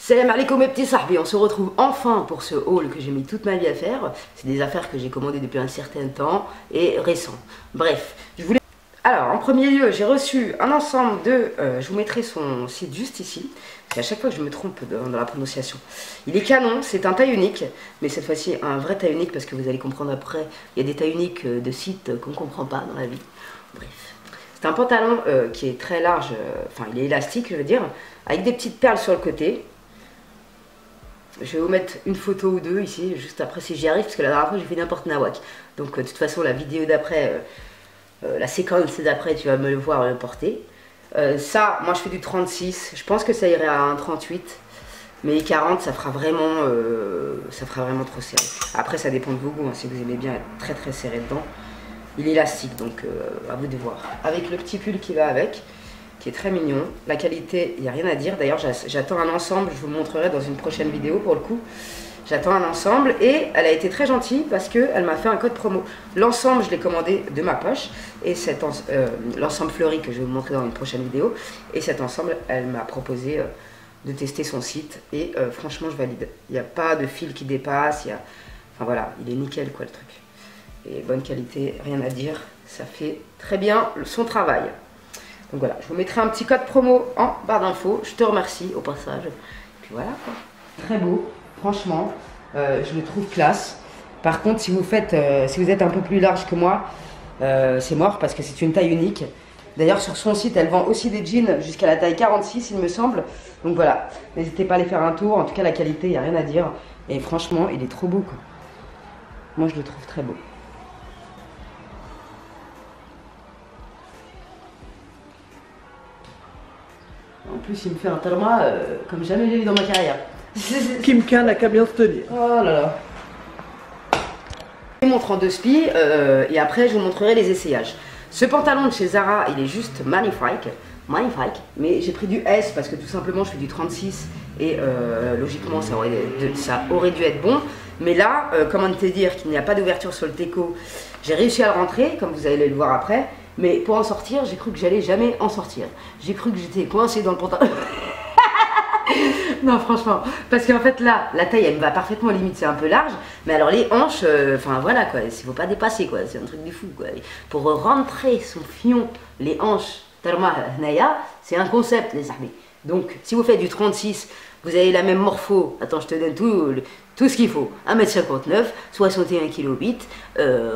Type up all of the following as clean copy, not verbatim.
Salam alaikum mes petits sahbis, on se retrouve enfin pour ce haul que j'ai mis toute ma vie à faire. C'est des affaires que j'ai commandées depuis un certain temps et récent. Bref, je voulais... Alors, en premier lieu, j'ai reçu un ensemble de... je vous mettrai son site juste ici, parce qu'à chaque fois je me trompe dans la prononciation. Il est canon, c'est un taille unique, mais cette fois-ci un vrai taille unique, parce que vous allez comprendre après, il y a des tailles uniques de sites qu'on ne comprend pas dans la vie. Bref. C'est un pantalon qui est très large, enfin il est élastique je veux dire, avec des petites perles sur le côté. Je vais vous mettre une photo ou deux ici, juste après si j'y arrive, parce que la dernière fois j'ai fait n'importe nawak. Donc de toute façon la vidéo d'après, la séquence d'après, tu vas me le voir le porter. Ça, moi je fais du 36, je pense que ça irait à un 38. Mais 40 ça fera vraiment trop serré. Après ça dépend de vos goûts, hein, si vous aimez bien être très très serré dedans. Il est élastique, donc à vous de voir. Avec le petit pull qui va avec, qui est très mignon. La qualité, il n'y a rien à dire. D'ailleurs, j'attends un ensemble, je vous le montrerai dans une prochaine vidéo pour le coup. J'attends un ensemble et elle a été très gentille parce qu'elle m'a fait un code promo. L'ensemble, je l'ai commandé de ma poche. Et l'ensemble fleuri que je vais vous montrer dans une prochaine vidéo. Et cet ensemble, elle m'a proposé de tester son site. Et franchement, je valide. Il n'y a pas de fil qui dépasse. Enfin voilà, il est nickel quoi le truc. Et bonne qualité, rien à dire, ça fait très bien son travail. Donc voilà, je vous mettrai un petit code promo en barre d'infos, je te remercie au passage. Et puis voilà quoi. Très beau, franchement, je le trouve classe. Par contre, si vous êtes un peu plus large que moi, c'est mort parce que c'est une taille unique. D'ailleurs, sur son site, elle vend aussi des jeans jusqu'à la taille 46, il me semble. Donc voilà, n'hésitez pas à aller faire un tour. En tout cas, la qualité, il n'y a rien à dire. Et franchement, il est trop beau quoi. Moi, je le trouve très beau. En plus, il me fait un talma comme jamais j'ai vu dans ma carrière. Kimka n'a qu'à bien se tenir. Oh là là. Je vous montre en deux spies et après je vous montrerai les essayages. Ce pantalon de chez Zara, il est juste magnifique. Magnifique. Mais j'ai pris du S parce que tout simplement je fais du 36 et logiquement ça aurait dû être bon. Mais là, comment te dire qu'il n'y a pas d'ouverture sur le teco, j'ai réussi à le rentrer, comme vous allez le voir après. Mais pour en sortir, j'ai cru que j'allais jamais en sortir. J'ai cru que j'étais coincée dans le pantalon. Non, franchement. Parce qu'en fait, là, la taille, elle me va parfaitement, limite, c'est un peu large. Mais alors, les hanches, enfin voilà, quoi. Il ne faut pas dépasser, quoi. C'est un truc de fou, quoi. Pour rentrer son fion, les hanches, tellement Naya, c'est un concept, les amis. Donc, si vous faites du 36, vous avez la même morpho. Attends, je te donne tout ce qu'il faut. 1m59, 61 kg 8.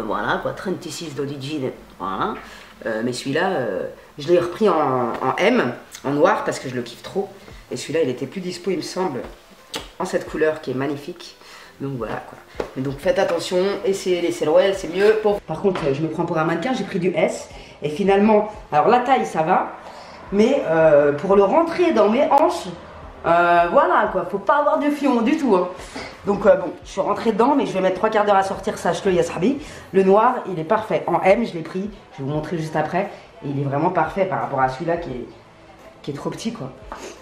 Voilà, quoi. 36 dans du jean. Voilà. Mais celui-là, je l'ai repris en M, en noir, parce que je le kiffe trop. Et celui-là, il était plus dispo, il me semble, en cette couleur qui est magnifique. Donc voilà quoi. Mais donc faites attention, essayez les silhouettes, c'est mieux. Par contre, je me prends pour un mannequin, j'ai pris du S. Et finalement, alors la taille, ça va. Mais pour le rentrer dans mes hanches, voilà quoi, faut pas avoir de fion du tout. Hein. Donc bon, je suis rentrée dedans, mais je vais mettre 3 quarts d'heure à sortir, sache-le Yasrabi. Le noir, il est parfait. En M, je l'ai pris, je vais vous montrer juste après. Et il est vraiment parfait par rapport à celui-là qui est trop petit quoi.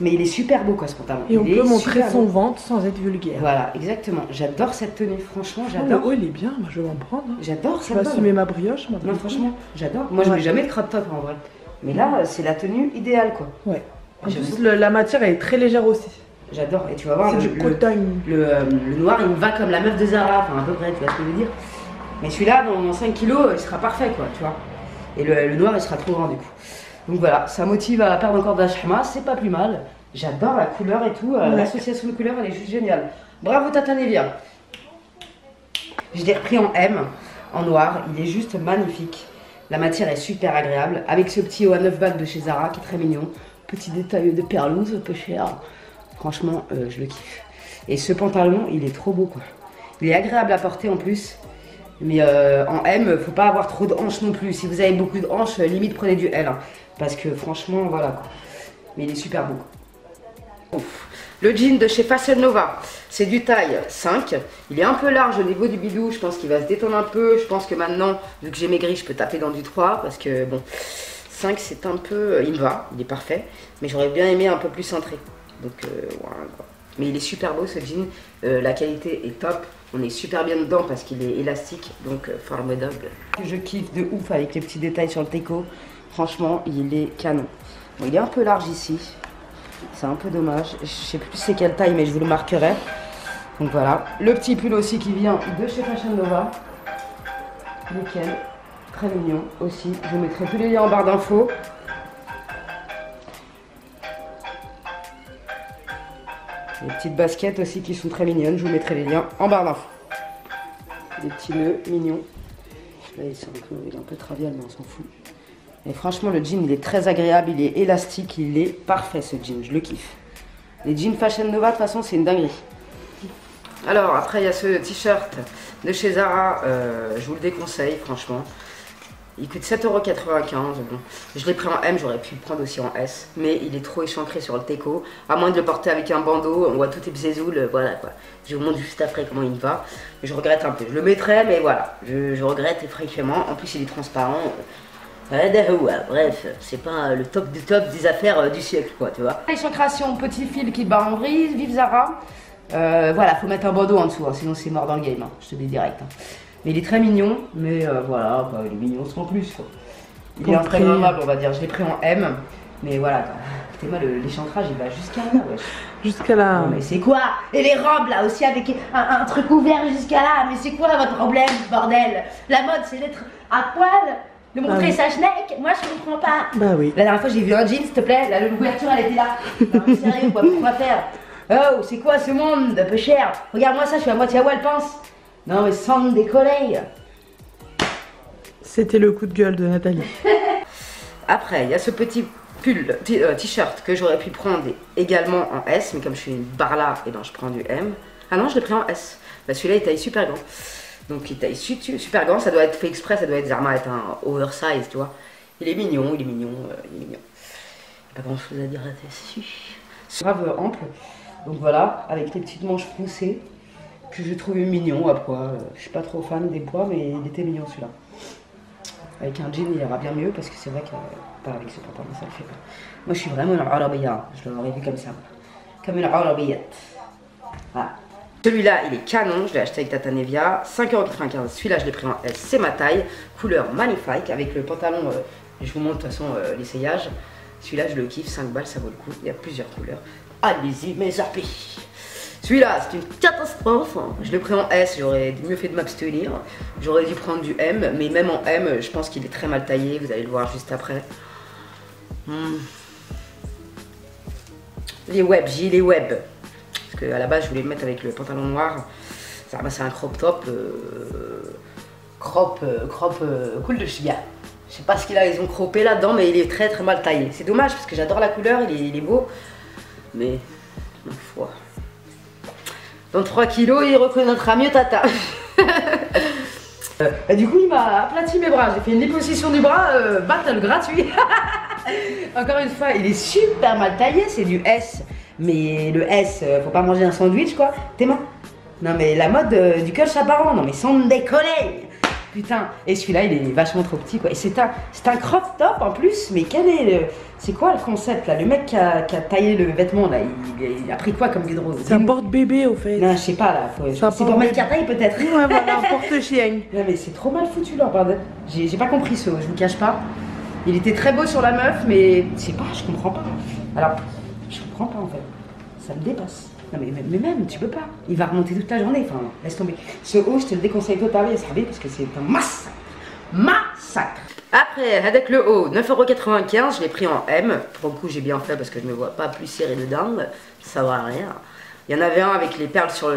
Mais il est super beau quoi ce pantalon. Et on peut montrer son ventre sans être vulgaire. Voilà, exactement. J'adore cette tenue, franchement, j'adore. Oh, il est bien, moi je vais m'en prendre. Hein. J'adore ça. Je vais assumer ma brioche. Non, franchement, j'adore. Moi, je mets jamais de crop top en vrai. Mais là, c'est la tenue idéale quoi. Ouais. En plus, la matière elle est très légère aussi. J'adore. Et tu vas voir, c'est du coton. Le noir, il me va comme la meuf de Zara, enfin à peu près, tu vois ce que je veux dire. Mais celui-là, dans 5 kilos, il sera parfait quoi, tu vois. Et le noir, il sera trop grand du coup. Donc voilà, ça motive à perdre encore de la shma, c'est pas plus mal. J'adore la couleur et tout, l'association de couleurs, elle est juste géniale. Bravo Tata Nevia. Je l'ai repris en M, en noir, il est juste magnifique. La matière est super agréable, avec ce petit haut à 9 balles de chez Zara qui est très mignon. Petit détail de perlouse, peu cher. Franchement, je le kiffe. Et ce pantalon, il est trop beau quoi. Il est agréable à porter en plus. Mais en M, faut pas avoir trop de hanches non plus. Si vous avez beaucoup de hanches, limite prenez du L. Hein, parce que franchement, voilà quoi. Mais il est super beau. Ouf. Le jean de chez Fashion Nova, c'est du taille 5. Il est un peu large au niveau du bidou. Je pense qu'il va se détendre un peu. Je pense que maintenant, vu que j'ai maigri, je peux taper dans du 3. Parce que bon, 5 c'est un peu... il me va, il est parfait. Mais j'aurais bien aimé un peu plus cintré. Donc voilà quoi. Mais il est super beau ce jean. La qualité est top. On est super bien dedans parce qu'il est élastique, donc formidable. Je kiffe de ouf avec les petits détails sur le teco. Franchement, il est canon. Bon, il est un peu large ici. C'est un peu dommage. Je sais plus c'est quelle taille, mais je vous le marquerai. Donc voilà. Le petit pull aussi qui vient de chez Fashion Nova. Nickel. Très mignon aussi. Je vous mettrai tous les liens en barre d'infos. Les petites baskets aussi qui sont très mignonnes. Je vous mettrai les liens en barre d'infos. Des petits nœuds mignons. Là, il est un peu travial, mais on s'en fout. Et franchement, le jean, il est très agréable. Il est élastique. Il est parfait, ce jean. Je le kiffe. Les jeans Fashion Nova, de toute façon, c'est une dinguerie. Alors, après, il y a ce t-shirt de chez Zara. Je vous le déconseille, franchement. Il coûte 7,95 €. Bon, je l'ai pris en M, j'aurais pu le prendre aussi en S. Mais il est trop échancré sur le teco. À moins de le porter avec un bandeau, on voit tout est bzézoul, voilà quoi. Je vous montre juste après comment il va. Je regrette un peu. Je le mettrai, mais voilà. Je regrette effectivement. En plus, il est transparent. Bref, c'est pas le top du top des affaires du siècle, quoi, tu vois. Échancration, petit fil qui bat en brise, vive Zara. Voilà, faut mettre un bandeau en dessous, hein, sinon c'est mort dans le game, hein, je te dis direct. Hein. Mais il est très mignon, mais voilà, bah, il est mignon sans plus. Quoi. Il est instagrammable, on va dire. Je l'ai pris en M, mais voilà. Écoutez-moi, l'échancrage il va jusqu'à là, wesh. Jusqu'à là. Non, mais c'est quoi? Et les robes là aussi avec un truc ouvert jusqu'à là. Mais c'est quoi votre problème, bordel? La mode c'est d'être à poil, de montrer sa schneck. Moi je comprends pas. Bah oui. La dernière fois j'ai vu un jean, s'il te plaît. Là l'ouverture elle était là. Non, mais sérieux quoi, pourquoi faire? Oh, c'est quoi ce monde un peu cher? Regarde-moi ça, je suis à moitié à elle pense. Non mais sans décoller. C'était le coup de gueule de Nathalie. Après, il y a ce petit pull, t-shirt que j'aurais pu prendre également en S, mais comme je suis une barla, et ben je prends du M. Ah non, je l'ai pris en S. Bah, celui-là il taille super grand. Donc il taille super grand, ça doit être fait exprès, ça doit être Zara être un oversize, tu vois. Il est mignon, il est mignon, il est mignon. Pas grand chose à dire là-dessus. C'est grave ample. Donc voilà, avec les petites manches froncées que j'ai trouvé mignon à poids. Je suis pas trop fan des poids, mais il était mignon celui-là. Avec un jean, il ira bien mieux parce que c'est vrai que pas avec ce pantalon, ça le fait pas. Moi, je suis vraiment une arabiya. Je l'aurais vu comme ça, comme une arabiyette. Voilà. Celui-là, il est canon. Je l'ai acheté avec Tata Nevia, 5,95 €. Celui-là, je l'ai pris en S, c'est ma taille, couleur magnifique avec le pantalon. Je vous montre de toute façon l'essayage. Celui-là, je le kiffe, 5 balles, ça vaut le coup. Il y a plusieurs couleurs. Allez-y, mes amis. Celui-là, c'est une catastrophe. Je l'ai pris en S, j'aurais mieux fait de m'abstenir. J'aurais dû prendre du M, mais même en M, je pense qu'il est très mal taillé. Vous allez le voir juste après. Les web, gilets web. Parce qu'à la base, je voulais le mettre avec le pantalon noir. C'est un crop top. Cool de chia. Je sais pas ce qu'ils ont croppé là-dedans, mais il est très très mal taillé. C'est dommage parce que j'adore la couleur, il est beau. Mais, ma foi. Dans 3 kilos, il reconnaîtra mieux Tata. Du coup, il m'a aplati mes bras. J'ai fait une liposuction du bras, battle gratuit. Encore une fois, il est super mal taillé. C'est du S. Mais le S, faut pas manger un sandwich, quoi. Tes mains. Non, mais la mode du colch apparent. Non, mais sans décoller. Putain. Et celui-là, il est vachement trop petit, quoi. Et c'est un crop top en plus. Mais quel est c'est quoi le concept là? Le mec qui a taillé le vêtement là, il a pris quoi comme guidron? C'est un porte-bébé au fait. Non, je sais pas là. C'est pour mettre taille peut-être. Ouais, voilà, un porte-chien. Non, mais c'est trop mal foutu leur bordel. J'ai pas compris ce, je vous cache pas. Il était très beau sur la meuf, mais je sais pas, je comprends pas. Alors, je comprends pas en fait. Ça me dépasse. Non, mais même, tu peux pas. Il va remonter toute la journée. Enfin, laisse tomber. Ce haut, je te le déconseille totalement, parce que c'est un massacre. Massacre. Après, avec le haut, 9,95 €, je l'ai pris en M. Pour le coup, j'ai bien fait parce que je me vois pas plus serré dedans. Ça va rien. Il y en avait un avec les perles sur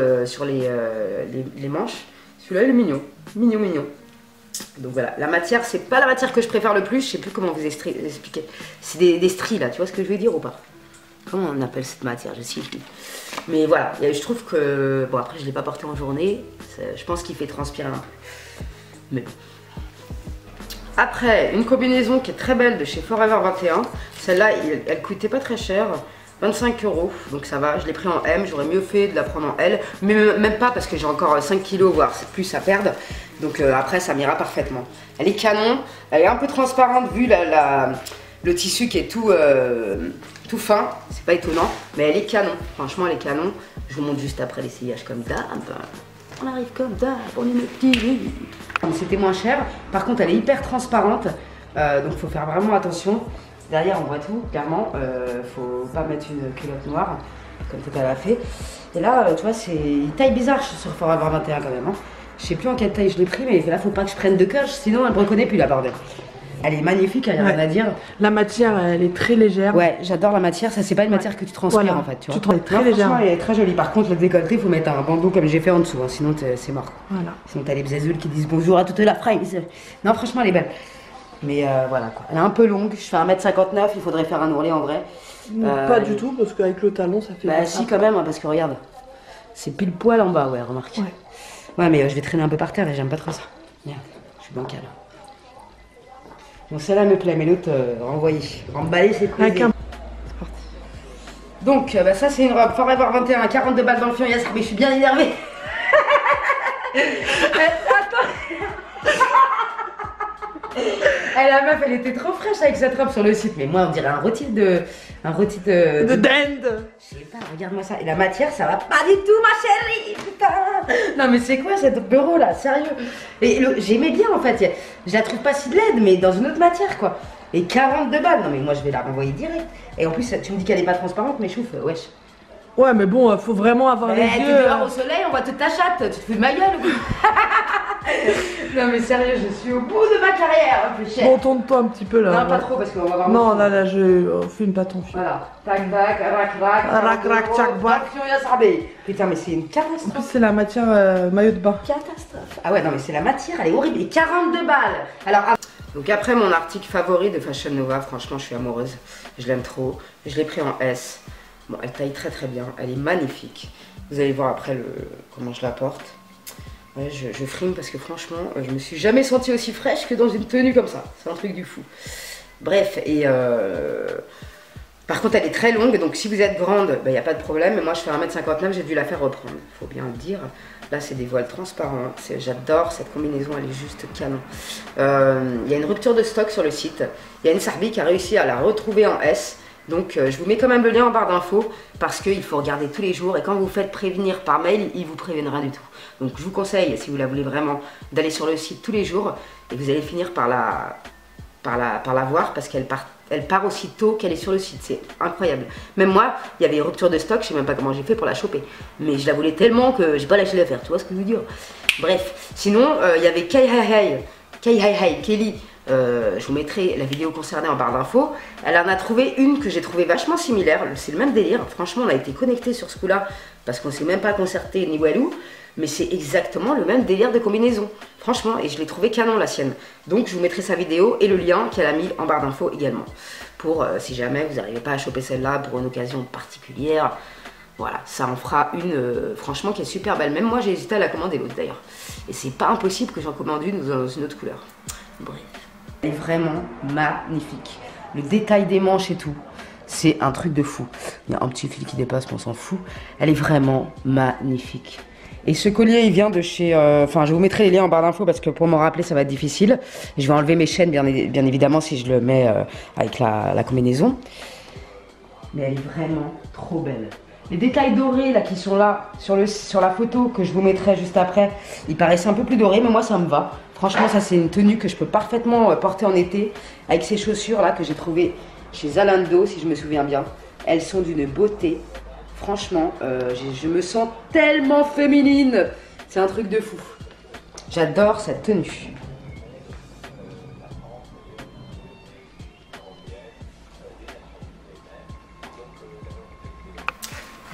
les manches. Celui-là, il est mignon. Mignon, mignon. Donc voilà, la matière, c'est pas la matière que je préfère le plus. Je sais plus comment vous expliquer. C'est des stries là, tu vois ce que je veux dire ou pas? Comment on appelle cette matière? Je sais plus. Mais voilà, je trouve que... Bon, après, je l'ai pas porté en journée. Je pense qu'il fait transpirer un peu. Mais bon. Après, une combinaison qui est très belle de chez Forever 21. Celle-là, elle coûtait pas très cher. 25 €. Donc ça va, je l'ai pris en M. J'aurais mieux fait de la prendre en L. Mais même pas parce que j'ai encore 5 kilos, voire plus à perdre. Donc après, ça m'ira parfaitement. Elle est canon. Elle est un peu transparente vu le tissu qui est tout fin. C'est pas étonnant. Mais elle est canon. Franchement, elle est canon. Je vous montre juste après l'essayage comme d'hab. On arrive comme d'hab. On est mes petits. C'était moins cher. Par contre, elle est hyper transparente. Donc il faut faire vraiment attention. Derrière, on voit tout, clairement. Faut pas mettre une culotte noire, comme Tata l'a fait. Et là, tu vois, c'est une taille bizarre sur Forever 21 quand même. Hein. Je sais plus en quelle taille je l'ai pris, mais là, faut pas que je prenne de coche, sinon elle me reconnaît plus, la bordel. Elle est magnifique, elle a rien à dire. La matière, elle est très légère. Ouais, j'adore la matière. Ça, c'est pas une matière que tu transpires Voilà. en fait. Tu vois. Elle est très légère. Elle est très jolie. Par contre, le décolleté, faut mettre un bandeau comme j'ai fait en dessous, hein, sinon c'est mort. Voilà. Sinon, t'as les bzazoules qui disent bonjour à toute la France. Non, franchement, elle est belle. Mais voilà quoi. Elle est un peu longue. Je fais 1m59. Il faudrait faire un ourlet en vrai. Pas du tout, parce qu'avec le talon, ça fait. Bah, si, quand même, hein, parce que regarde, c'est pile poil en bas, ouais, remarque. Ouais. Ouais, mais je vais traîner un peu par terre et j'aime pas trop ça. Merde, je suis bancale. Bon, celle-là me plaît, mais l'autre, renvoyée. Emballer, c'est cool. Avec un... Donc, bah, ça, c'est une robe Forever 21, 42 balles dans le fion, yes, mais je suis bien énervée. Attends. La meuf, elle était trop fraîche avec cette robe sur le site. Mais moi, on dirait un rôti de. De dinde. Je sais pas, regarde-moi ça. Et la matière, ça va pas du tout, ma chérie. Putain. Non, mais c'est quoi cette bureau là? Sérieux. Et j'aimais bien en fait. Je la trouve pas si laide, mais dans une autre matière quoi. Et 42 balles. Non, mais moi, je vais la renvoyer direct. Et en plus, tu me dis qu'elle est pas transparente, mais chouf, wesh. Ouais, mais bon, faut vraiment avoir les T'es yeux. dehors au soleil, on voit toute ta chatte. Tu te fous de ma gueule ou quoi? Non, mais sérieux, je suis au bout de ma carrière. Plus cher. Bon, tourne-toi un petit peu là. Non, pas trop parce qu'on va voir. Non, là, je filme pas ton film. Voilà. Tac, tac, rac, rac. Rac, rac, tchac, bac. Putain, mais c'est une En catastrophe. plus, c'est la matière maillot de bain. Catastrophe. Ah ouais, non, mais c'est la matière, elle est horrible. Et 42 balles. Alors, donc après mon article favori de Fashion Nova, franchement, je suis amoureuse. Je l'aime trop. Je l'ai pris en S. Bon, elle taille très très bien. Elle est magnifique. Vous allez voir après comment je la porte. Ouais, je frime parce que franchement, je me suis jamais sentie aussi fraîche que dans une tenue comme ça. C'est un truc du fou. Bref, et par contre, elle est très longue, donc si vous êtes grande, il n'y a pas de problème. Mais moi, je fais 1m59, j'ai dû la faire reprendre. Il faut bien le dire. Là, c'est des voiles transparents. J'adore cette combinaison, elle est juste canon. Il y a une rupture de stock sur le site. Il y a une Sarbi qui a réussi à la retrouver en S. Donc je vous mets quand même le lien en barre d'infos parce qu'il faut regarder tous les jours et quand vous faites prévenir par mail, il vous préviendra du tout. Donc je vous conseille, si vous la voulez vraiment, d'aller sur le site tous les jours et vous allez finir par la voir parce qu'elle part aussi tôt qu'elle est sur le site. C'est incroyable. Même moi, il y avait rupture de stock, je sais même pas comment j'ai fait pour la choper. Mais je la voulais tellement que j'ai pas lâché l'affaire, tu vois ce que je veux dire. Bref, sinon il y avait Kelly. Je vous mettrai la vidéo concernée en barre d'infos. Elle en a trouvé une que j'ai trouvée vachement similaire. C'est le même délire. Franchement, on a été connectés sur ce coup-là parce qu'on s'est même pas concerté ni walou. Mais c'est exactement le même délire de combinaison. Franchement, et je l'ai trouvé canon la sienne. Donc je vous mettrai sa vidéo et le lien qu'elle a mis en barre d'infos également. Pour si jamais vous n'arrivez pas à choper celle-là pour une occasion particulière. Voilà, ça en fera une franchement qui est super belle. Même moi j'ai hésité à la commander l'autre d'ailleurs. Et c'est pas impossible que j'en commande une dans une autre couleur. Bref. Elle est vraiment magnifique. Le détail des manches et tout, c'est un truc de fou. Il y a un petit fil qui dépasse, mais on s'en fout. Elle est vraiment magnifique. Et ce collier, il vient de chez... Enfin, je vous mettrai les liens en barre d'infos parce que pour me rappeler, ça va être difficile. Je vais enlever mes chaînes, bien évidemment, si je le mets avec la combinaison. Mais elle est vraiment trop belle. Les détails dorés là qui sont là sur la photo que je vous mettrai juste après, ils paraissent un peu plus dorés, mais moi ça me va. Franchement, ça c'est une tenue que je peux parfaitement porter en été avec ces chaussures là que j'ai trouvées chez Zalando, si je me souviens bien. Elles sont d'une beauté. Franchement, je me sens tellement féminine. C'est un truc de fou. J'adore cette tenue.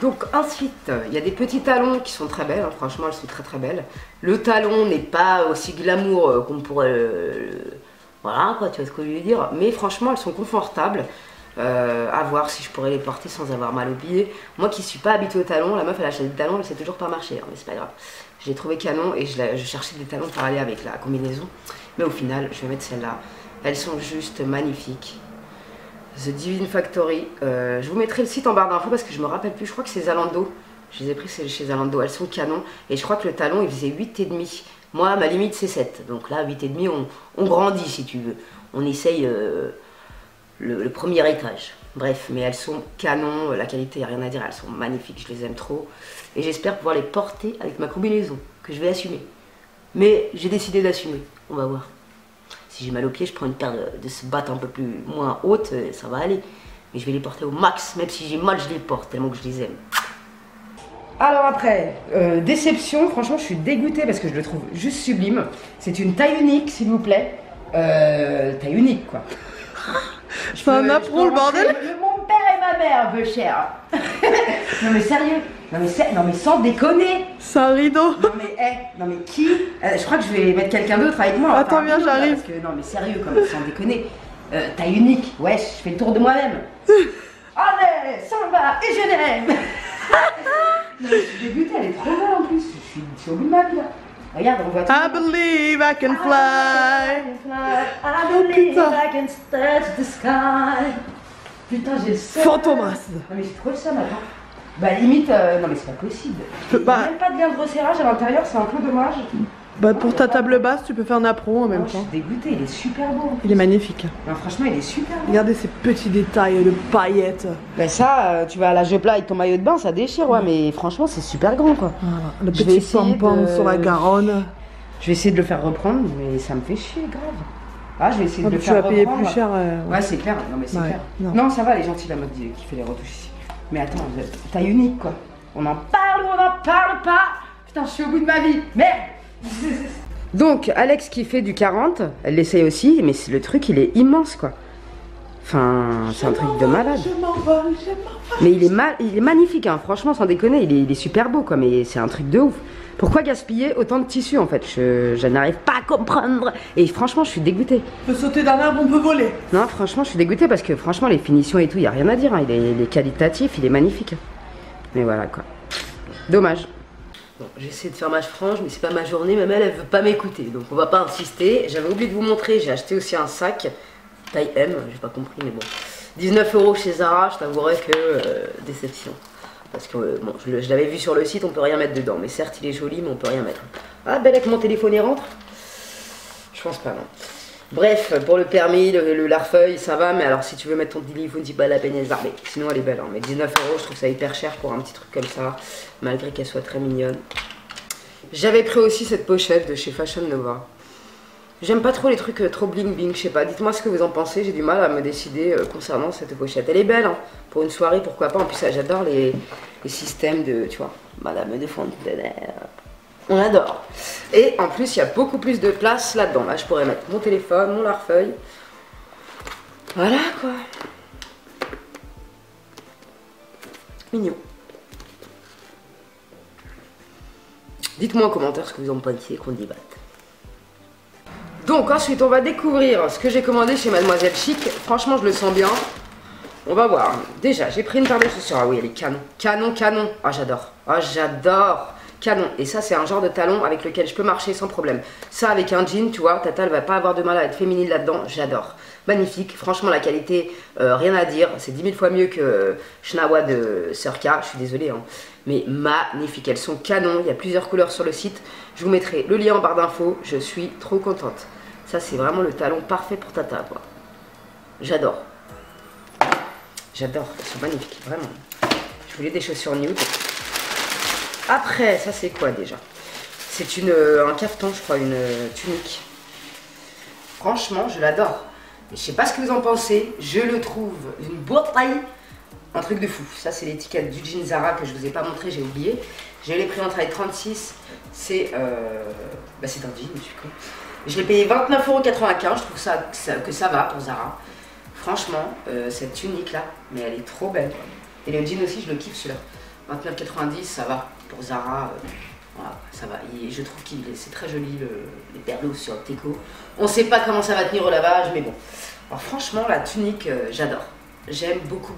Donc ensuite, il y a des petits talons qui sont très belles, hein. Franchement elles sont très très belles. Le talon n'est pas aussi glamour qu'on pourrait... Voilà quoi, tu vois ce que je veux dire. Mais franchement elles sont confortables. À voir si je pourrais les porter sans avoir mal au pied. Moi qui suis pas habituée aux talons, la meuf elle achète des talons, elle sait toujours pas marcher, hein, mais c'est pas grave. Je l'ai trouvé canon et je cherchais des talons pour aller avec la combinaison. Mais au final, je vais mettre celle-là. Elles sont juste magnifiques. The Divine Factory. Je vous mettrai le site en barre d'infos parce que je me rappelle plus. Je crois que c'est Zalando. Je les ai pris chez Zalando. Elles sont canon. Et je crois que le talon il faisait 8,5. Moi ma limite c'est 7. Donc là 8,5 on grandit si tu veux. On essaye le premier étage. Bref, mais elles sont canon. La qualité, il n'y a rien à dire. Elles sont magnifiques. Je les aime trop. Et j'espère pouvoir les porter avec ma combinaison que je vais assumer. Mais j'ai décidé d'assumer. On va voir. Si j'ai mal aux pieds, je prends une paire de battes un peu moins haute, ça va aller. Mais je vais les porter au max, même si j'ai mal, je les porte, tellement que je les aime. Alors après, déception, franchement je suis dégoûtée parce que je le trouve juste sublime. C'est une taille unique s'il vous plaît. Taille unique quoi. Je fais un apron le bordel. Mon père et ma mère, peu cher. Non mais sérieux, non mais sans déconner. C'est un rideau. Non mais qui je crois que je vais mettre quelqu'un d'autre avec moi. Attends viens, j'arrive. Parce que non mais sérieux quand même, sans déconner. Taille unique, ouais, je fais le tour de moi-même. Allez, s'en va et je l'aime. Non, je suis dégoûtée, elle est trop belle en plus. Je suis au bout de ma vie là. Regarde, on voit tout. I believe I can fly. I believe I can touch the sky. Putain, j'ai le seum. Fantomas. Non mais j'ai trop le seum, attends. Bah limite, non mais c'est pas possible. Il n'y a même pas de lien de resserrage à l'intérieur, c'est un peu dommage. Bah pour ta table basse, tu peux faire un apron en même temps. Je suis dégoûtée, il est super beau. Il est magnifique. Non, franchement, il est super beau. Regardez ces petits détails de paillettes. Bah ça, tu vas à la Jepla avec ton maillot de bain, ça déchire, ouais, mais franchement, c'est super grand quoi. Voilà, le petit pom-pom sur la Garonne. Je vais essayer de le faire reprendre, mais ça me fait chier, grave. Ah, je vais essayer de le faire reprendre. Tu vas payer plus cher. Ouais, c'est clair, non mais c'est clair. Non. Ça va, elle est gentille la mode qui fait les retouches ici. Mais attends, taille unique quoi. On en parle ou on n'en parle pas. Putain, je suis au bout de ma vie, merde. Donc, Alex qui fait du 40, elle l'essaye aussi, mais le truc il est immense quoi. Enfin, c'est un truc de malade. Mais il est magnifique, hein. Franchement, sans déconner, il est super beau quoi, mais c'est un truc de ouf. Pourquoi gaspiller autant de tissu en fait? Je n'arrive pas à comprendre. Et franchement, je suis dégoûtée. On peut sauter d'un arbre, on peut voler. Non, franchement, je suis dégoûtée parce que franchement, les finitions et tout, il n'y a rien à dire. Hein. Il est qualitatif, il est magnifique. Mais voilà quoi. Dommage. Bon, j'essaie de faire ma frange, mais c'est pas ma journée. Ma mère, elle veut pas m'écouter, donc on va pas insister. J'avais oublié de vous montrer, j'ai acheté aussi un sac taille M, j'ai pas compris, mais bon. 19 € chez Zara, je t'avouerai que déception. Parce que bon, je l'avais vu sur le site, on peut rien mettre dedans. Mais certes, il est joli, mais on peut rien mettre. Ah, belle avec mon téléphone, il rentre? Je pense pas, non. Bref, pour le permis, le larfeuille, ça va. Mais alors, si tu veux mettre ton téléphone, dis pas la peine, mais sinon, elle est belle. Hein. Mais 19 €, je trouve ça hyper cher pour un petit truc comme ça. Malgré qu'elle soit très mignonne. J'avais pris aussi cette pochette de chez Fashion Nova. J'aime pas trop les trucs trop bling bling, je sais pas. Dites-moi ce que vous en pensez, j'ai du mal à me décider concernant cette pochette. Elle est belle, hein, pour une soirée, pourquoi pas. En plus, j'adore les systèmes de, tu vois, Madame de Fontenay. On adore. Et en plus, il y a beaucoup plus de place là-dedans. Là, je pourrais mettre mon téléphone, mon larfeuille. Voilà, quoi. Mignon. Dites-moi en commentaire ce que vous en pensez, qu'on débatte. Donc ensuite on va découvrir ce que j'ai commandé chez Mademoiselle Chic. Franchement je le sens bien. On va voir. Déjà j'ai pris une paire de chaussures. Ah oui elle est canon. Canon. Ah j'adore. Ah j'adore. Canon. Et ça c'est un genre de talon avec lequel je peux marcher sans problème. Ça avec un jean tu vois, Tata elle va pas avoir de mal à être féminine là-dedans. J'adore. Magnifique. Franchement la qualité, rien à dire. C'est 10 000 fois mieux que Schnawa de Surka. Je suis désolée hein. Mais magnifique. Elles sont canon. Il y a plusieurs couleurs sur le site. Je vous mettrai le lien en barre d'infos. Je suis trop contente. Ça, c'est vraiment le talon parfait pour Tata, quoi. J'adore. J'adore. Elles sont magnifiques, vraiment. Je voulais des chaussures nude. Après, ça, c'est quoi, déjà? C'est un cafeton, je crois, une tunique. Franchement, je l'adore. Je sais pas ce que vous en pensez. Je le trouve d'une beauté. Un truc de fou. Ça, c'est l'étiquette du jean Zara que je vous ai pas montré, j'ai oublié. J'ai les pris en taille 36. C'est un jean, je suis con. Je l'ai payé 29,95 €. Je trouve que ça va pour Zara. Franchement, cette tunique là, mais elle est trop belle. Et le jean aussi, je le kiffe celui-là. 29,90 €, ça va. Pour Zara, voilà, ça va. Et je trouve que c'est très joli les perlos sur le teco. On sait pas comment ça va tenir au lavage, mais bon. Alors franchement, la tunique, j'adore. J'aime beaucoup.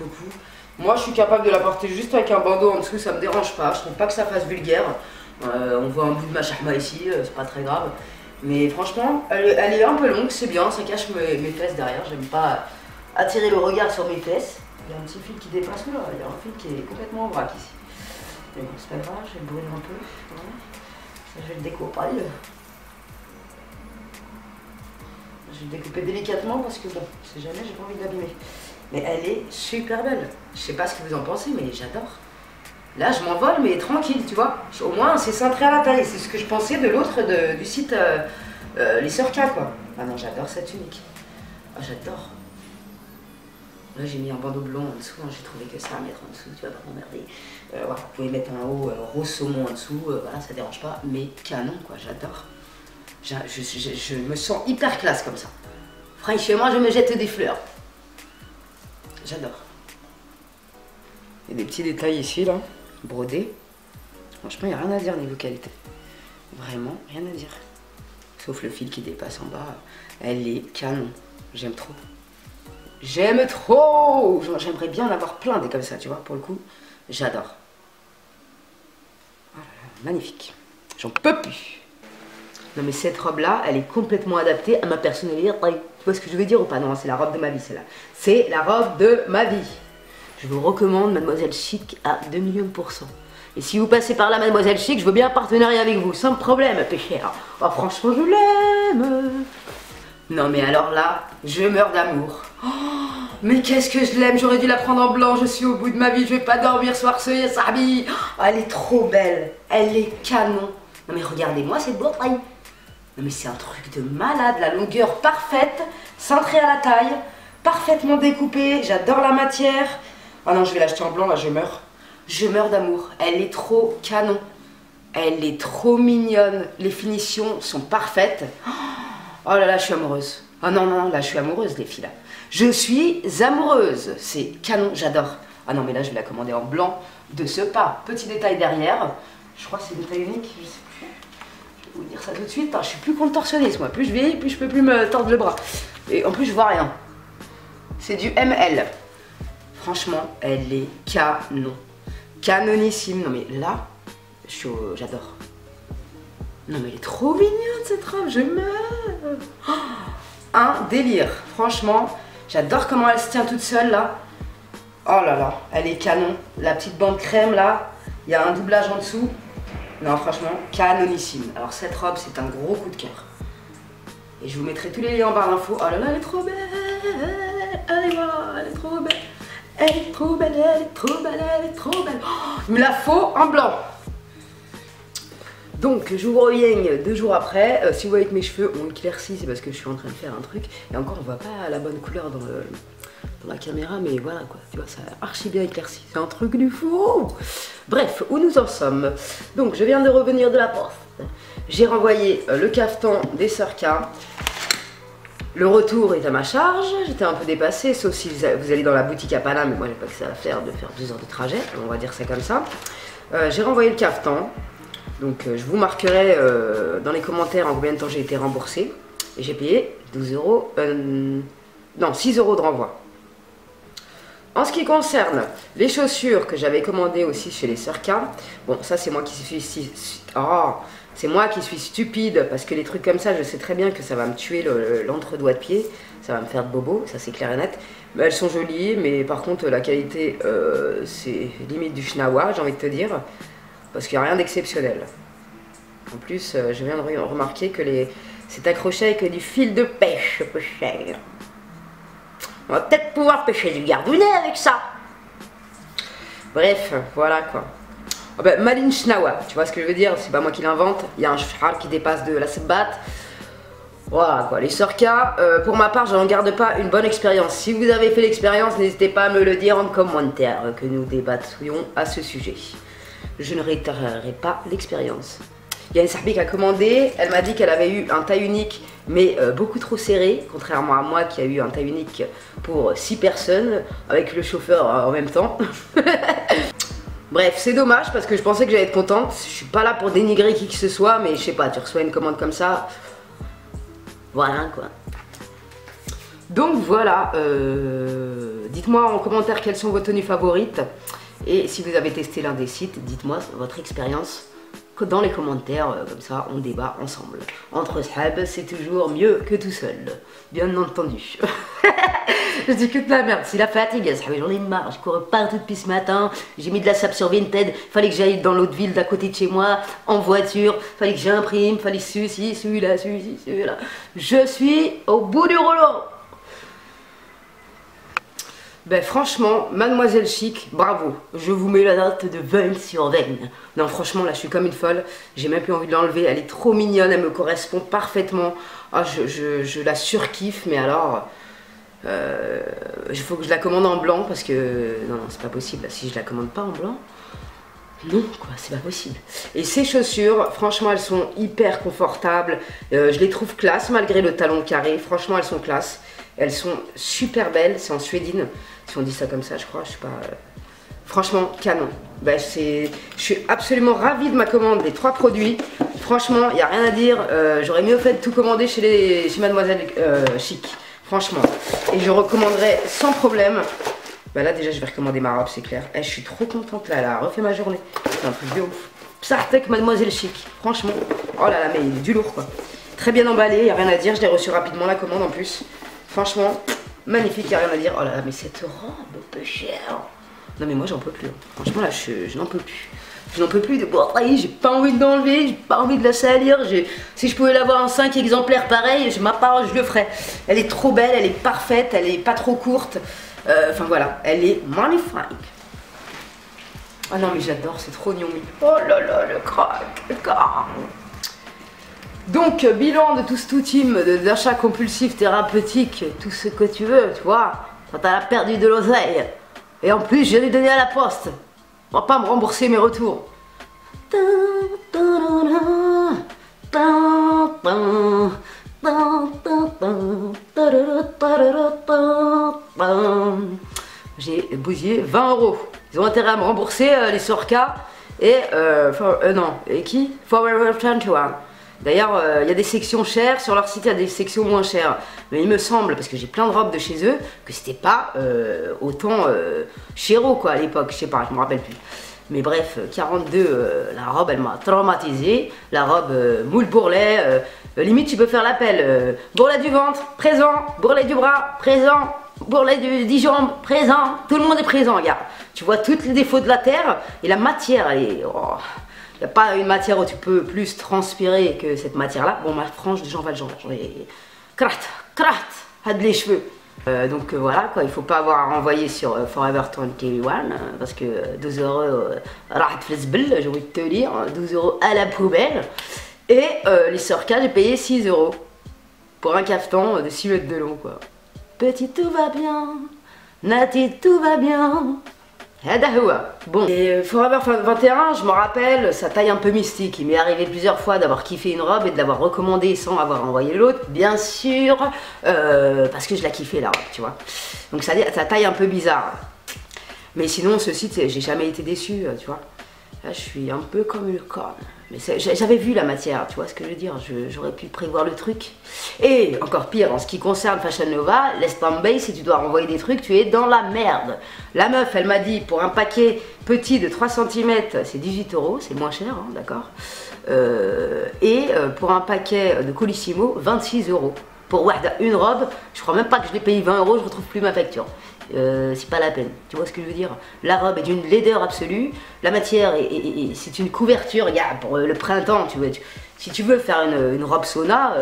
Moi, je suis capable de la porter juste avec un bandeau en dessous, ça me dérange pas. Je trouve pas que ça fasse vulgaire. On voit un bout de ma chahma ici, c'est pas très grave. Mais franchement, elle est un peu longue, c'est bien, ça cache mes fesses derrière. J'aime pas attirer le regard sur mes fesses. Il y a un petit fil qui dépasse là, il y a un fil qui est complètement en vrac ici. Mais bon, c'est pas grave, je vais le brûler un peu. Voilà. Ça, je vais le découper. Je vais le découper délicatement parce que bon, si jamais j'ai pas envie de l'abîmer. Mais elle est super belle. Je sais pas ce que vous en pensez, mais j'adore. Là, je m'envole, mais tranquille, tu vois. Au moins, c'est cintré à la taille. C'est ce que je pensais de l'autre du site Les Surka, quoi. Ah non, j'adore cette tunique. Ah, j'adore. Là, j'ai mis un bandeau blanc en dessous. Hein. J'ai trouvé que ça à mettre en dessous. Tu vas pas m'emmerder. Voilà, vous pouvez mettre en haut rose saumon en dessous. Voilà, ça dérange pas. Mais canon, quoi. J'adore. Je me sens hyper classe comme ça. Franchement, je me jette des fleurs. J'adore. Il y a des petits détails ici, là. Brodés. Franchement, il n'y a rien à dire niveau qualité. Vraiment, rien à dire. Sauf le fil qui dépasse en bas. Elle est canon. J'aime trop. J'aime trop. J'aimerais bien en avoir plein des comme ça, tu vois, pour le coup. J'adore. Oh là là, magnifique. J'en peux plus. Non mais cette robe-là, elle est complètement adaptée à ma personnalité. Tu vois ce que je veux dire ou pas? Non, c'est la robe de ma vie, celle-là. C'est la robe de ma vie. Je vous recommande Mademoiselle Chic à 2 millions %. Et si vous passez par là, Mademoiselle Chic, je veux bien un partenariat avec vous, sans problème, péché. Oh, franchement, je l'aime. Non, mais alors là, je meurs d'amour. Oh, mais qu'est-ce que je l'aime, j'aurais dû la prendre en blanc, je suis au bout de ma vie, je vais pas dormir ce soir, ce Sabi. Oh, elle est trop belle, elle est canon. Non, mais regardez-moi cette beau taille. Non, mais c'est un truc de malade, la longueur parfaite, cintrée à la taille, parfaitement découpée, j'adore la matière. Ah non, je vais l'acheter en blanc, là, je meurs. Je meurs d'amour. Elle est trop canon. Elle est trop mignonne. Les finitions sont parfaites. Oh là là, je suis amoureuse. Ah non, non, là, je suis amoureuse, les filles, là. Je suis amoureuse. C'est canon, j'adore. Ah non, mais là, je vais la commander en blanc de ce pas. Petit détail derrière. Je crois que c'est une taille unique, je sais plus. Je vais vous dire ça tout de suite. Je suis plus contorsionniste, moi. Plus je vieillis, plus je peux plus me tordre le bras. Et en plus, je vois rien. C'est du ML. Franchement, elle est canon. Canonissime. Non mais là, j'adore. Non mais elle est trop mignonne cette robe, je meurs. Oh, un délire. Franchement, j'adore comment elle se tient toute seule là. Oh là là, elle est canon. La petite bande crème là, il y a un doublage en dessous. Non franchement, canonissime. Alors cette robe, c'est un gros coup de cœur. Et je vous mettrai tous les liens en barre d'infos. Oh là là, elle est trop belle. Allez voilà, elle est trop belle. Elle est trop belle, elle est trop belle, elle est trop belle. Oh, il me la faut en blanc. Donc je vous reviens 2 jours après. Si vous voyez que mes cheveux ont éclairci, c'est parce que je suis en train de faire un truc. Et encore, on voit pas la bonne couleur dans la caméra, mais voilà quoi. Tu vois, ça a archi bien éclairci. C'est un truc du fou. Bref, où nous en sommes. Donc je viens de revenir de la poste. J'ai renvoyé le cafetan des sœurs K. Le retour est à ma charge, j'étais un peu dépassée, sauf si vous allez dans la boutique à Paname, mais moi j'ai pas que ça à faire de faire 2 heures de trajet, on va dire ça comme ça. J'ai renvoyé le cafetan, donc je vous marquerai dans les commentaires en combien de temps j'ai été remboursée. Et j'ai payé 12 €, non 6 € de renvoi. En ce qui concerne les chaussures que j'avais commandées aussi chez les sœurs K, bon ça c'est moi qui suis c'est moi qui suis stupide parce que les trucs comme ça, je sais très bien que ça va me tuer l'entre-doigt de pied. Ça va me faire de bobo, ça c'est clair et net. Mais elles sont jolies, mais par contre la qualité, c'est limite du schnawa, j'ai envie de te dire. Parce qu'il n'y a rien d'exceptionnel. En plus, je viens de remarquer que c'est accroché avec du fil de pêche, peu cher. On va peut-être pouvoir pêcher du gardounet avec ça. Bref, voilà quoi. Oh ben, Malin Schnawa, tu vois ce que je veux dire, c'est pas moi qui l'invente, il y a un cheval qui dépasse de la sabbat. Voilà quoi, les sœurs K, pour ma part, je n'en garde pas une bonne expérience. Si vous avez fait l'expérience, n'hésitez pas à me le dire en commentaire, que nous débattions à ce sujet. Je ne réitérerai pas l'expérience. Il y a une sahbi qui a commandé, elle m'a dit qu'elle avait eu un taille unique, mais beaucoup trop serré, contrairement à moi qui a eu un taille unique pour 6 personnes, avec le chauffeur en même temps. Bref, c'est dommage parce que je pensais que j'allais être contente. Je suis pas là pour dénigrer qui que ce soit, mais je sais pas, tu reçois une commande comme ça. Voilà quoi. Donc voilà, dites-moi en commentaire quelles sont vos tenues favorites. Et si vous avez testé l'un des sites, dites-moi votre expérience dans les commentaires, comme ça on débat ensemble. Entre sahab, c'est toujours mieux que tout seul, bien entendu. Je dis que de la merde, c'est la fatigue, j'en ai marre, je cours partout depuis ce matin, j'ai mis de la sable sur Vinted, fallait que j'aille dans l'autre ville d'à côté de chez moi, en voiture, fallait que j'imprime, fallait ceci, celui-là, celui-là. Je suis au bout du rouleau. Ben franchement, Mademoiselle Chic, bravo. Je vous mets la note de 20 sur 20. Non franchement là je suis comme une folle. J'ai même plus envie de l'enlever. Elle est trop mignonne, elle me correspond parfaitement. Ah, je la surkiffe, mais alors... il faut que je la commande en blanc parce que... Non, c'est pas possible. Si je la commande pas en blanc... Non, quoi, c'est pas possible. Et ces chaussures, franchement, elles sont hyper confortables. Je les trouve classe malgré le talon carré. Franchement, elles sont classe. Elles sont super belles. C'est en suédine. Si on dit ça comme ça, je crois. Je sais pas. Franchement, canon. Ben, je suis absolument ravie de ma commande des 3 produits. Franchement, il n'y a rien à dire. J'aurais mieux fait de tout commander chez Mademoiselle Chic. Franchement. Et je recommanderais sans problème. Bah là déjà je vais recommander ma robe, c'est clair. Je suis trop contente là, elle a refait ma journée. C'est un truc de ouf. Psartek Mademoiselle Chic, franchement. Oh là là, mais il est du lourd quoi. Très bien emballé, il n'y a rien à dire. Je l'ai reçu rapidement la commande en plus. Franchement, magnifique, il n'y a rien à dire. Oh là là, mais cette robe peu chère. Non mais moi j'en peux plus. Franchement là, je n'en peux plus. Je n'en peux plus de boire. J'ai pas envie de l'enlever, j'ai pas envie de la salir. Si je pouvais l'avoir en 5 exemplaires pareil, ma part, je le ferais. Elle est trop belle, elle est parfaite, elle est pas trop courte. Enfin voilà, elle est magnifique. Ah non mais j'adore, c'est trop mignon. Oh là là, le crack. Donc bilan de tout ce team d'achat compulsif thérapeutique, tout ce que tu veux, tu vois. Quand elle a perdu de l'oseille. Et en plus je l'ai donné à la poste. On va pas me rembourser mes retours. J'ai bousillé 20 €. Ils ont intérêt à me rembourser les Sorka et non, et qui Forever 21. D'ailleurs, il y a des sections chères, sur leur site il y a des sections moins chères. Mais il me semble, parce que j'ai plein de robes de chez eux, que c'était pas autant chéro quoi à l'époque, je sais pas, je me rappelle plus. Mais bref, 42, la robe elle m'a traumatisé. La robe moule bourrelet, limite tu peux faire l'appel. Bourrelet du ventre, présent. Bourrelet du bras, présent. Bourrelet du 10 jambes, présent. Tout le monde est présent, regarde. Tu vois tous les défauts de la terre et la matière, elle est... Oh. Il n'y a pas une matière où tu peux plus transpirer que cette matière-là. Bon, ma frange de Jean Valjean, j'en ai... Crat, a de les cheveux. Donc voilà quoi, il faut pas avoir à renvoyer sur Forever 21 parce que 12 €, j'ai envie de te dire, 12 € à la poubelle. Et les Sorka, j'ai payé 6 € pour un caftan de 6 mètres de long quoi. Petit tout va bien, Nati tout va bien. Bon, et Forever 21, je me rappelle, sa taille un peu mystique. Il m'est arrivé plusieurs fois d'avoir kiffé une robe et de l'avoir recommandée sans avoir envoyé l'autre, bien sûr, parce que je la kiffais la robe, tu vois. Donc ça taille un peu bizarre. Mais sinon, ce site, j'ai jamais été déçu, tu vois. Là, je suis un peu comme une corne. Mais j'avais vu la matière, tu vois ce que je veux dire. J'aurais pu prévoir le truc. Et encore pire, en ce qui concerne Fashion Nova, laisse tomber, si tu dois renvoyer des trucs, tu es dans la merde. La meuf, elle m'a dit, pour un paquet petit de 3 cm, c'est 18 €, c'est moins cher, hein, d'accord. Pour un paquet de Colissimo, 26 €. Pour une robe, je crois même pas que je l'ai payé 20 €, je retrouve plus ma facture. C'est pas la peine, tu vois ce que je veux dire. La robe est d'une laideur absolue, la matière c'est une couverture, regarde, pour le printemps, tu vois, si tu veux faire une robe sauna,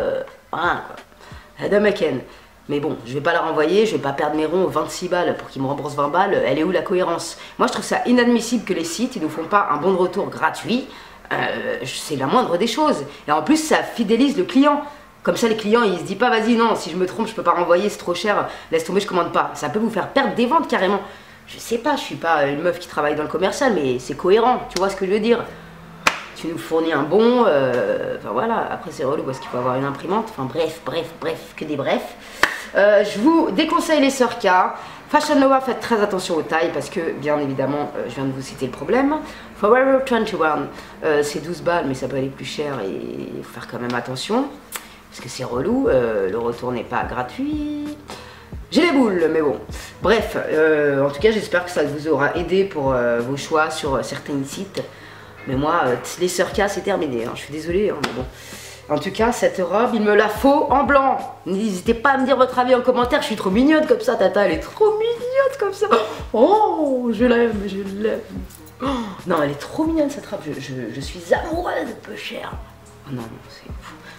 voilà quoi, Damaken. Mais bon, je vais pas la renvoyer, je vais pas perdre mes ronds 26 balles pour qu'ils me remboursent 20 balles, elle est où la cohérence? Moi je trouve ça inadmissible que les sites, ils nous font pas un bon de retour gratuit, c'est la moindre des choses. Et en plus ça fidélise le client. Comme ça, les clients, ils se disent pas, vas-y, non, si je me trompe, je peux pas renvoyer, c'est trop cher, laisse tomber, je commande pas. Ça peut vous faire perdre des ventes carrément. Je sais pas, je suis pas une meuf qui travaille dans le commercial, mais c'est cohérent, tu vois ce que je veux dire. Tu nous fournis un bon, enfin voilà, après c'est relou parce qu'il faut avoir une imprimante, enfin bref, que des brefs. Je vous déconseille les Sorka. Fashion Nova, faites très attention aux tailles parce que, bien évidemment, je viens de vous citer le problème. Forever 21, c'est 12 balles, mais ça peut aller plus cher et il faut faire quand même attention. Parce que c'est relou, le retour n'est pas gratuit. J'ai les boules, mais bon. Bref, en tout cas, j'espère que ça vous aura aidé pour vos choix sur certains sites. Mais moi, les Sorka, c'est terminé. Hein. Je suis désolée, hein, mais bon. En tout cas, cette robe, il me la faut en blanc. N'hésitez pas à me dire votre avis en commentaire. Je suis trop mignonne comme ça, Tata. Elle est trop mignonne comme ça. Oh, je l'aime, je l'aime. Oh, non, elle est trop mignonne cette robe. Je suis amoureuse, peu chère. Oh non, c'est...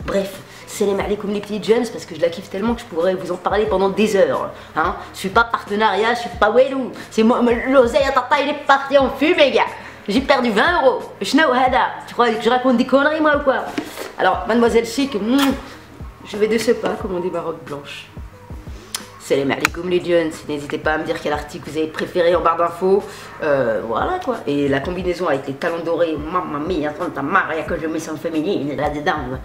Bref, salam alaikum les petites jeunes, parce que je la kiffe tellement que je pourrais vous en parler pendant des heures. Hein, je suis pas partenariat, je suis pas Welou. C'est moi, l'oseille à tata, il est parti en fumée, gars. J'ai perdu 20 €. Tu crois que je raconte des conneries, moi, ou quoi? Alors, mademoiselle Chic, je vais de ce pas commander ma robe blanche. Salam alaikum les jeunes, n'hésitez pas à me dire quel article vous avez préféré en barre d'infos. Voilà quoi. Et la combinaison avec les talons dorés, mamma mia, tanta Maria que je me sens féminine là-dedans.